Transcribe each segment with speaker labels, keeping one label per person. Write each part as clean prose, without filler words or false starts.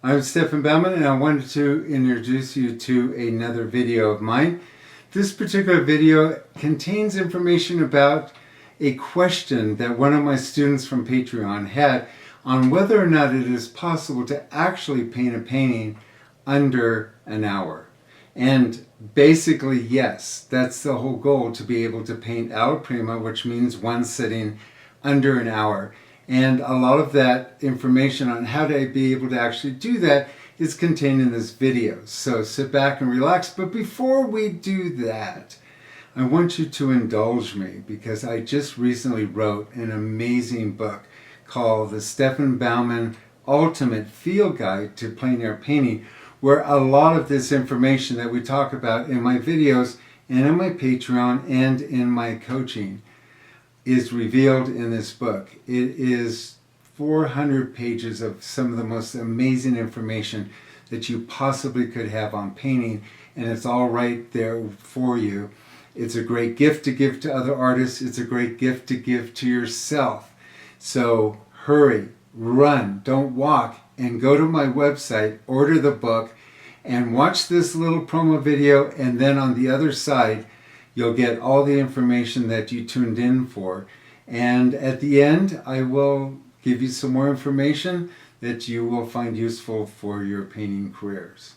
Speaker 1: I'm Stefan Baumann, and I wanted to introduce you to another video of mine. This particular video contains information about a question that one of my students from Patreon had on whether or not it is possible to actually paint a painting under an hour. And basically, yes, that's the whole goal, to be able to paint alla prima, which means one sitting, under an hour. And a lot of that information on how to be able to actually do that is contained in this video. So sit back and relax. But before we do that, I want you to indulge me, because I just recently wrote an amazing book called the Stefan Baumann Ultimate Field Guide to Plein Air Painting, where a lot of this information that we talk about in my videos and in my Patreon and in my coaching is revealed in this book. It is 400 pages of some of the most amazing information that you possibly could have on painting, and it's all right there for you. It's a great gift to give to other artists. It's a great gift to give to yourself. So hurry, run, don't walk, and go to my website, order the book, and watch this little promo video, and then on the other side, you'll get all the information that you tuned in for. And at the end, I will give you some more information that you will find useful for your painting careers.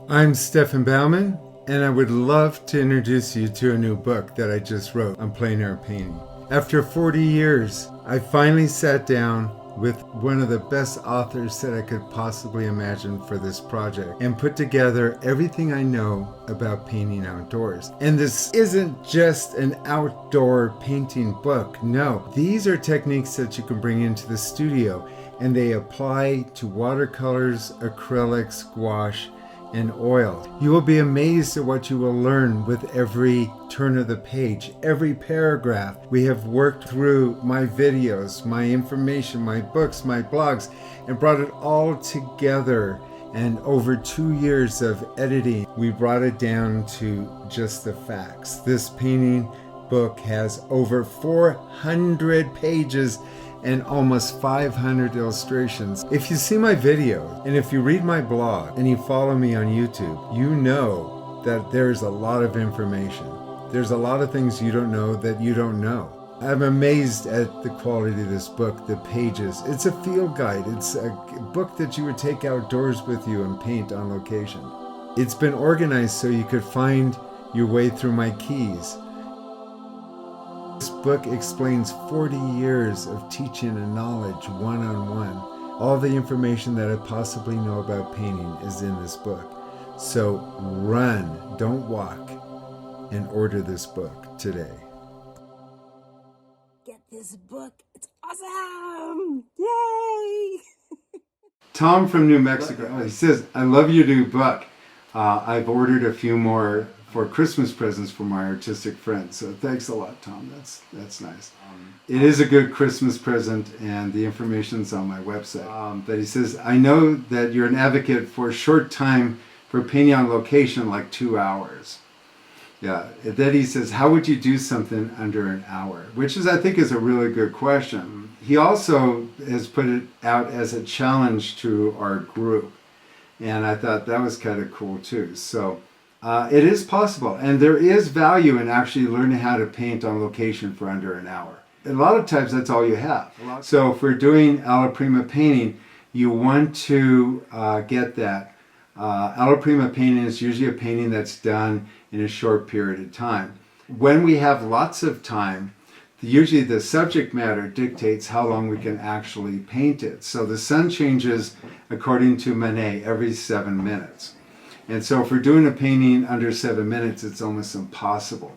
Speaker 1: I'm Stefan Baumann, and I would love to introduce you to a new book that I just wrote on plein air painting. After 40 years, I finally sat down with one of the best authors that I could possibly imagine for this project and put together everything I know about painting outdoors. And this isn't just an outdoor painting book. No, these are techniques that you can bring into the studio, and they apply to watercolors, acrylics, gouache, and oil. You will be amazed at what you will learn with every turn of the page, every paragraph. We have worked through my videos, my information, my books, my blogs, and brought it all together. And over 2 years of editing, we brought it down to just the facts. This painting book has over 400 pages and almost 500 illustrations. If you see my videos, and if you read my blog, and you follow me on YouTube, you know that there's a lot of information. There's a lot of things you don't know that you don't know. I'm amazed at the quality of this book, the pages. It's a field guide. It's a book that you would take outdoors with you and paint on location. It's been organized so you could find your way through my keys. This book explains 40 years of teaching and knowledge one-on-one. All the information that I possibly know about painting is in this book. So run, don't walk, and order this book today.
Speaker 2: Get this book. It's awesome. Yay!
Speaker 1: Tom from New Mexico, he says, I love your new book. I've ordered a few more for Christmas presents for my artistic friends. So thanks a lot, Tom. That's nice. It is a good Christmas present, and the information's on my website. But he says, I know that you're an advocate for a short time for painting on location, like 2 hours. Yeah. Then he says, how would you do something under an hour? Which is, I think, is a really good question. He also has put it out as a challenge to our group. And I thought that was kind of cool too. So it is possible, and there is value in actually learning how to paint on location for under an hour. A lot of times that's all you have. So if we're doing alla prima painting, you want to get that. Alla prima painting is usually a painting that's done in a short period of time. When we have lots of time, usually the subject matter dictates how long we can actually paint it. So the sun changes, according to Manet, every 7 minutes. And so if we're doing a painting under 7 minutes, it's almost impossible.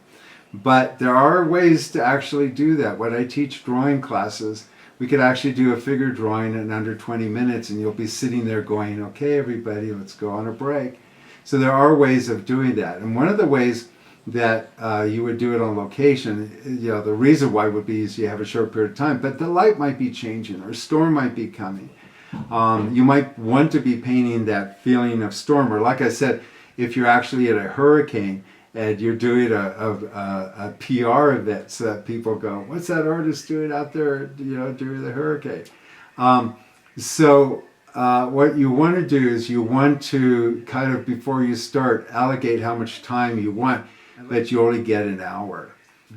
Speaker 1: But there are ways to actually do that. When I teach drawing classes, we could actually do a figure drawing in under 20 minutes, and you'll be sitting there going, okay, everybody, let's go on a break. So there are ways of doing that. And one of the ways that you would do it on location, the reason why would be is you have a short period of time, but the light might be changing, or a storm might be coming. You might want to be painting that feeling of storm, or like I said, if you're actually at a hurricane and you're doing a PR event, so that people go, what's that artist doing out there, during the hurricane? So what you want to do is you want to kind of, before you start, allocate how much time you want, but you only get an hour.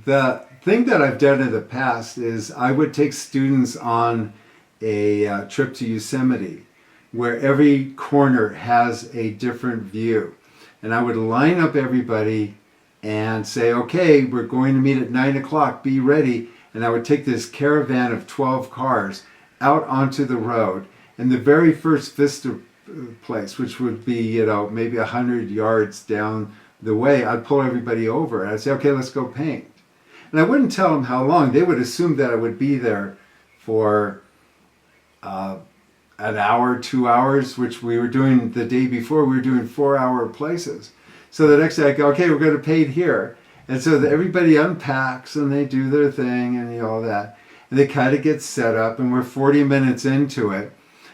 Speaker 1: The thing that I've done in the past is I would take students on a trip to Yosemite where every corner has a different view. And I would line up everybody and say, okay, we're going to meet at 9 o'clock, be ready. And I would take this caravan of 12 cars out onto the road. And the very first vista place, which would be, you know, maybe 100 yards down the way, I'd pull everybody over and I'd say, okay, let's go paint. And I wouldn't tell them how long. They would assume that I would be there for an hour, 2 hours, which we were doing the day before. We were doing 4-hour places. So the next day I go, okay, we're going to paint here. And so everybody unpacks and they do their thing and all that. And they kind of get set up and we're 40 minutes into it.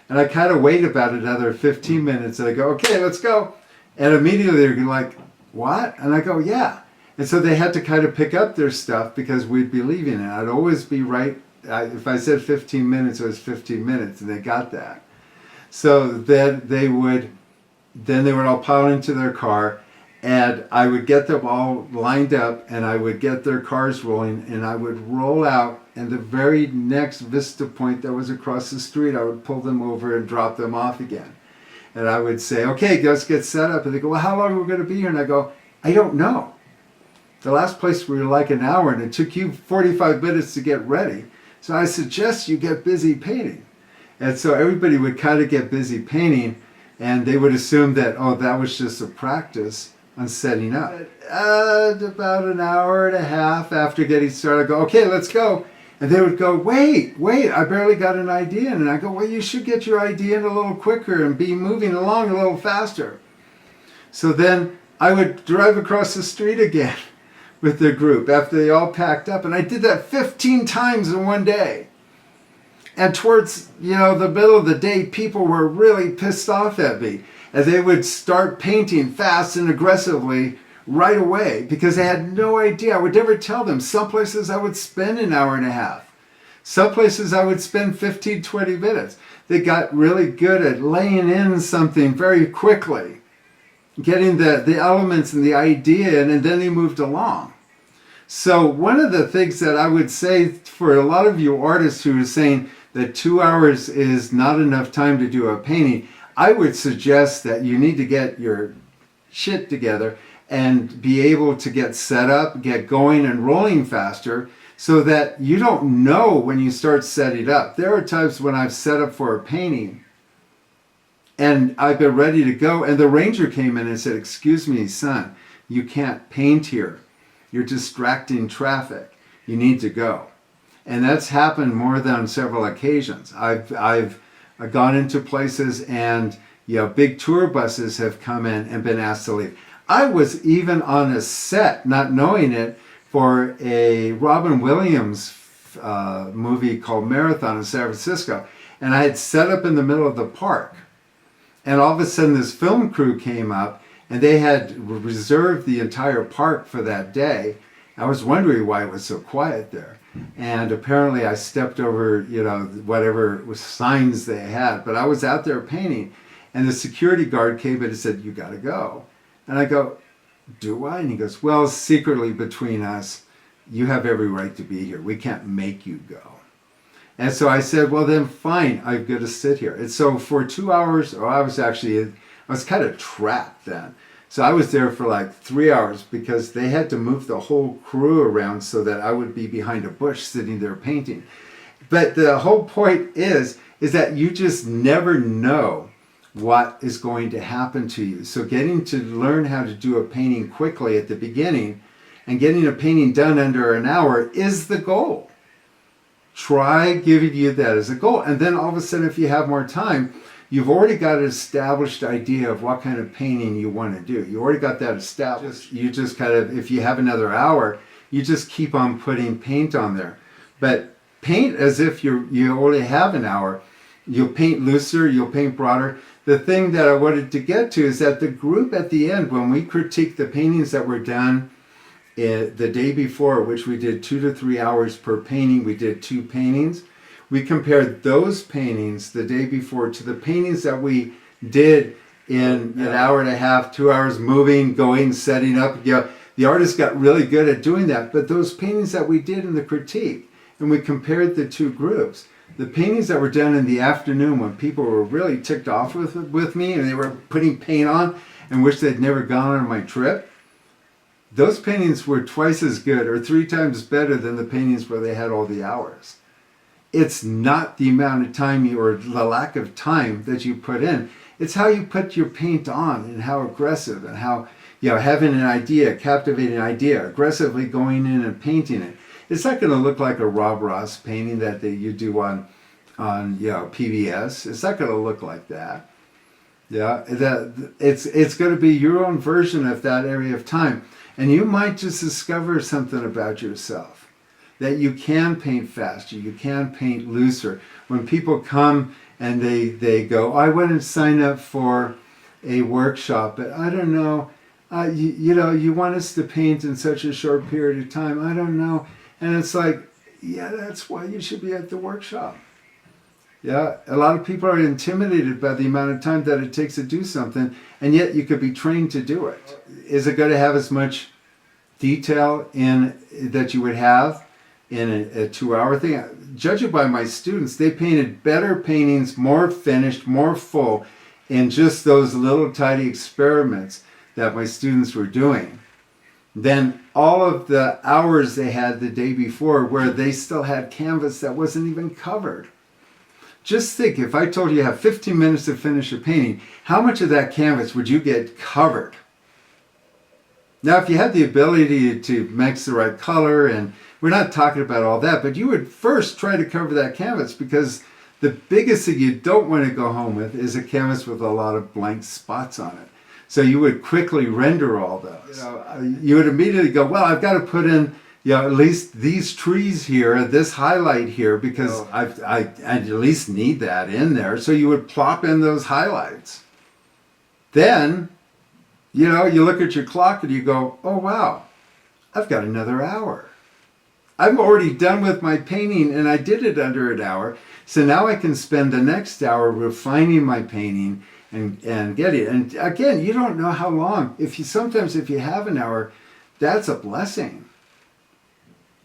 Speaker 1: And I kind of wait about another 15 minutes and I go, okay, let's go. And immediately they're like, what? And I go, yeah. And so they had to kind of pick up their stuff because we'd be leaving. And I'd always be right. If I said 15 minutes, it was 15 minutes. And they got that. So then they would all pile into their car. And I would get them all lined up and I would get their cars rolling and I would roll out, and the very next vista point that was across the street, I would pull them over and drop them off again. And I would say, okay, let's get set up. And they go, well, how long are we going to be here? And I go, I don't know. The last place we were like an hour and it took you 45 minutes to get ready. So I suggest you get busy painting. And so everybody would kind of get busy painting and they would assume that, oh, that was just a practice on setting up. About an hour and a half after getting started, I go, okay, let's go. And they would go, wait, I barely got an idea. And I go, well, you should get your idea in a little quicker and be moving along a little faster. So then I would drive across the street again with the group after they all packed up. And I did that 15 times in one day. And towards, the middle of the day, people were really pissed off at me. And they would start painting fast and aggressively right away because they had no idea. I would never tell them. Some places I would spend an hour and a half. Some places I would spend 15, 20 minutes. They got really good at laying in something very quickly, getting the elements and the idea in, and then they moved along. So one of the things that I would say for a lot of you artists who are saying that 2 hours is not enough time to do a painting, I would suggest that you need to get your shit together and be able to get set up, get going and rolling faster so that you don't know when you start setting up. There are times when I've set up for a painting and I've been ready to go and the ranger came in and said, excuse me, son, you can't paint here. You're distracting traffic. You need to go. And that's happened more than several occasions. I've gone into places and big tour buses have come in and been asked to leave. I was even on a set, not knowing it, for a Robin Williams movie called Marathon in San Francisco. And I had set up in the middle of the park. And all of a sudden this film crew came up and they had reserved the entire park for that day. I was wondering why it was so quiet there. And apparently I stepped over, whatever signs they had. But I was out there painting. And the security guard came in and said, you got to go. And I go, do I? And he goes, well, secretly between us, you have every right to be here. We can't make you go. And so I said, well, then fine, I'm going to sit here. And so for 2 hours, I was kind of trapped then. So I was there for like 3 hours because they had to move the whole crew around so that I would be behind a bush sitting there painting. But the whole point is that you just never know what is going to happen to you. So getting to learn how to do a painting quickly at the beginning and getting a painting done under an hour is the goal. Try giving you that as a goal. And then all of a sudden, if you have more time, you've already got an established idea of what kind of painting you want to do. You already got that established. You just kind of, if you have another hour, you just keep on putting paint on there. But paint as if you only have an hour. You'll paint looser, you'll paint broader. The thing that I wanted to get to is that the group at the end, when we critique the paintings that were done the day before, which we did 2 to 3 hours per painting, we did 2 paintings. We compared those paintings the day before to the paintings that we did in an hour and a half, 2 hours, moving, going, setting up. The artist got really good at doing that. But those paintings that we did in the critique, and we compared the two groups. The paintings that were done in the afternoon when people were really ticked off with me and they were putting paint on and wish they'd never gone on my trip, those paintings were twice as good or 3 times better than the paintings where they had all the hours. It's not the amount of time or the lack of time that you put in. It's how you put your paint on and how aggressive and how, having an idea, captivating idea, aggressively going in and painting it. It's not going to look like a Rob Ross painting that you do on PBS. It's not going to look like that. It's going to be your own version of that area of time. And you might just discover something about yourself, that you can paint faster, you can paint looser. When people come and they go, I went and signed up for a workshop, but I don't know, you want us to paint in such a short period of time, I don't know. And it's like, that's why you should be at the workshop. A lot of people are intimidated by the amount of time that it takes to do something, and yet you could be trained to do it. Is it going to have as much detail in that you would have in a 2-hour thing? Judge it by my students. They painted better paintings, more finished, more full, in just those little tiny experiments that my students were doing than all of the hours they had the day before where they still had canvas that wasn't even covered. Just think, if I told you you have 15 minutes to finish a painting, how much of that canvas would you get covered? Now, if you had the ability to mix the right color, and we're not talking about all that, but you would first try to cover that canvas, because the biggest thing you don't want to go home with is a canvas with a lot of blank spots on it. So you would quickly render all those. You would immediately go, well, I've got to put in at least these trees here, this highlight here, because I at least need that in there. So you would plop in those highlights. Then, you look at your clock and you go, oh, wow, I've got another hour. I'm already done with my painting and I did it under an hour. So now I can spend the next hour refining my painting and get it. And again, you don't know how long. Sometimes if you have an hour, that's a blessing.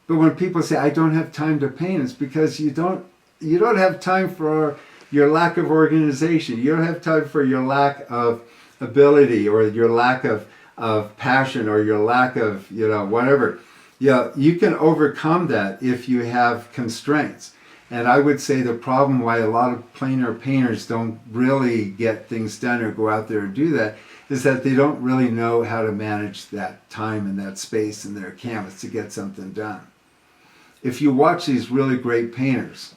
Speaker 1: But when people say, I don't have time to paint, it's because you don't have time for your lack of organization. You don't have time for your lack of ability or your lack of passion or your lack of, whatever. You can overcome that if you have constraints. And I would say the problem why a lot of plein air painters don't really get things done or go out there and do that is that they don't really know how to manage that time and that space in their canvas to get something done. If you watch these really great painters,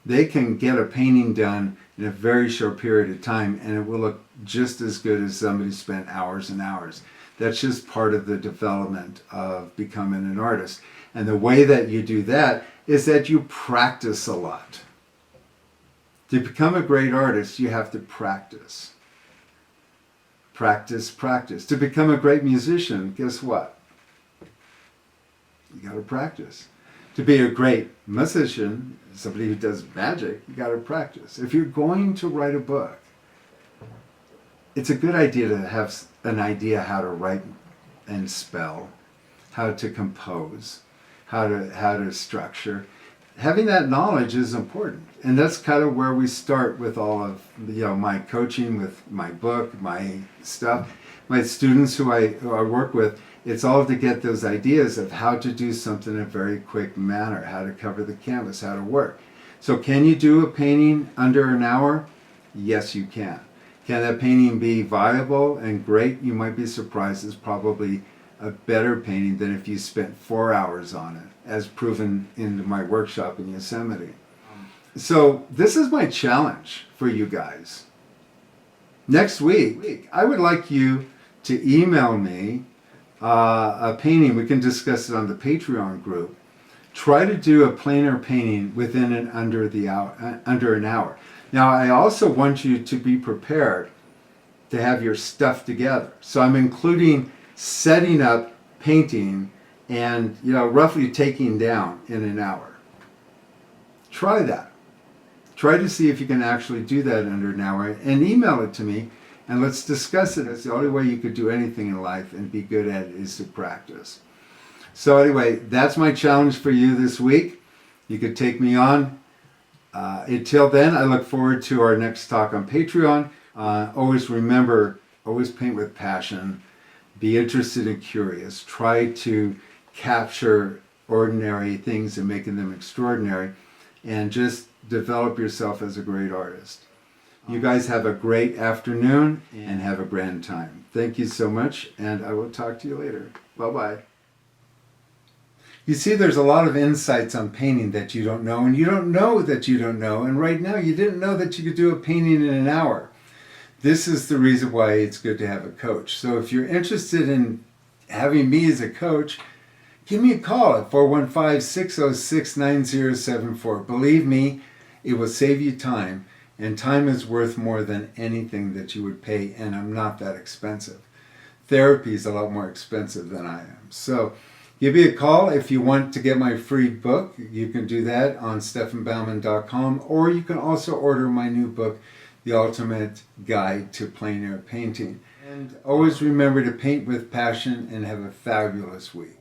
Speaker 1: they can get a painting done in a very short period of time and it will look just as good as somebody spent hours and hours. That's just part of the development of becoming an artist. And the way that you do that is that you practice a lot. To become a great artist, you have to practice. Practice, practice. To become a great musician, guess what? You got to practice. To be a great musician, somebody who does magic, you got to practice. If you're going to write a book, it's a good idea to have an idea how to write and spell, how to compose, how to structure. Having that knowledge is important. And that's kind of where we start with all of my coaching, with my book, my stuff. My students who I work with, it's all to get those ideas of how to do something in a very quick manner, how to cover the canvas, how to work. So can you do a painting under an hour? Yes, you can. Can that painting be viable and great? You might be surprised. It's probably a better painting than if you spent 4 hours on it, as proven in my workshop in Yosemite. So this is my challenge for you guys. Next week, I would like you to email me a painting. We can discuss it on the Patreon group. Try to do a plein air painting within and under an hour. Now, I also want you to be prepared to have your stuff together. So I'm including setting up, painting, and roughly taking down in an hour. Try that. try to see if you can actually do that under an hour and email it to me and let's discuss it. It's the only way you could do anything in life and be good at it is to practice. So anyway, that's my challenge for you this week. You could take me on. Until then, I look forward to our next talk on Patreon. Always remember, always paint with passion. Be interested and curious. Try to capture ordinary things and making them extraordinary. And just develop yourself as a great artist. You guys have a great afternoon and have a grand time. Thank you so much, and I will talk to you later. Bye-bye. You see, there's a lot of insights on painting that you don't know, and you don't know that you don't know, and right now you didn't know that you could do a painting in an hour. This is the reason why it's good to have a coach. So if you're interested in having me as a coach, give me a call at 415-606-9074. Believe me, it will save you time, and time is worth more than anything that you would pay, and I'm not that expensive. Therapy is a lot more expensive than I am. So give me a call if you want to get my free book. You can do that on stefanbaumann.com, or you can also order my new book, The Ultimate Guide to Plein Air Painting. And always remember to paint with passion and have a fabulous week.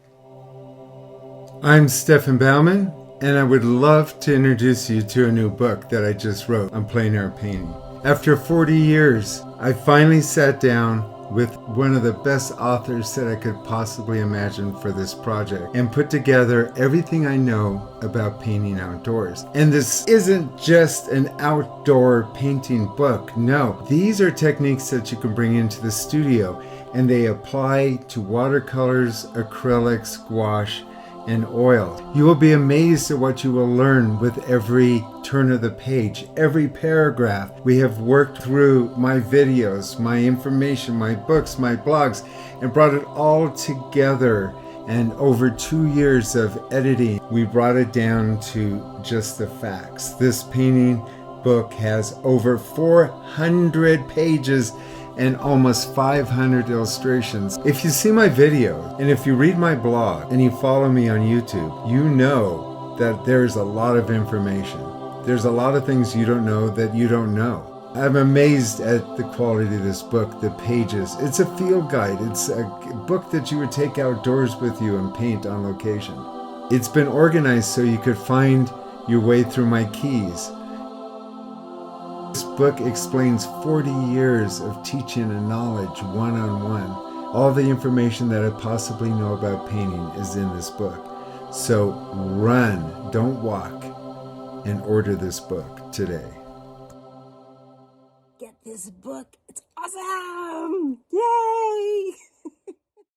Speaker 1: I'm Stefan Baumann, and I would love to introduce you to a new book that I just wrote on plein air painting. After 40 years, I finally sat down with one of the best authors that I could possibly imagine for this project and put together everything I know about painting outdoors. And this isn't just an outdoor painting book. No, these are techniques that you can bring into the studio, and they apply to watercolors, acrylics, gouache, and oil. You will be amazed at what you will learn with every turn of the page, every paragraph. We have worked through my videos, my information, my books, my blogs, and brought it all together. And over 2 years of editing, we brought it down to just the facts. This painting book has over 400 pages and almost 500 illustrations. If you see my videos, and if you read my blog, and you follow me on YouTube, you know that there's a lot of information. There's a lot of things you don't know that you don't know. I'm amazed at the quality of this book, the pages. It's a field guide. It's a book that you would take outdoors with you and paint on location. It's been organized so you could find your way through my keys. This book explains 40 years of teaching and knowledge one-on-one. All the information that I possibly know about painting is in this book. So run, don't walk, and order this book today.
Speaker 2: Get this book. It's awesome. Yay!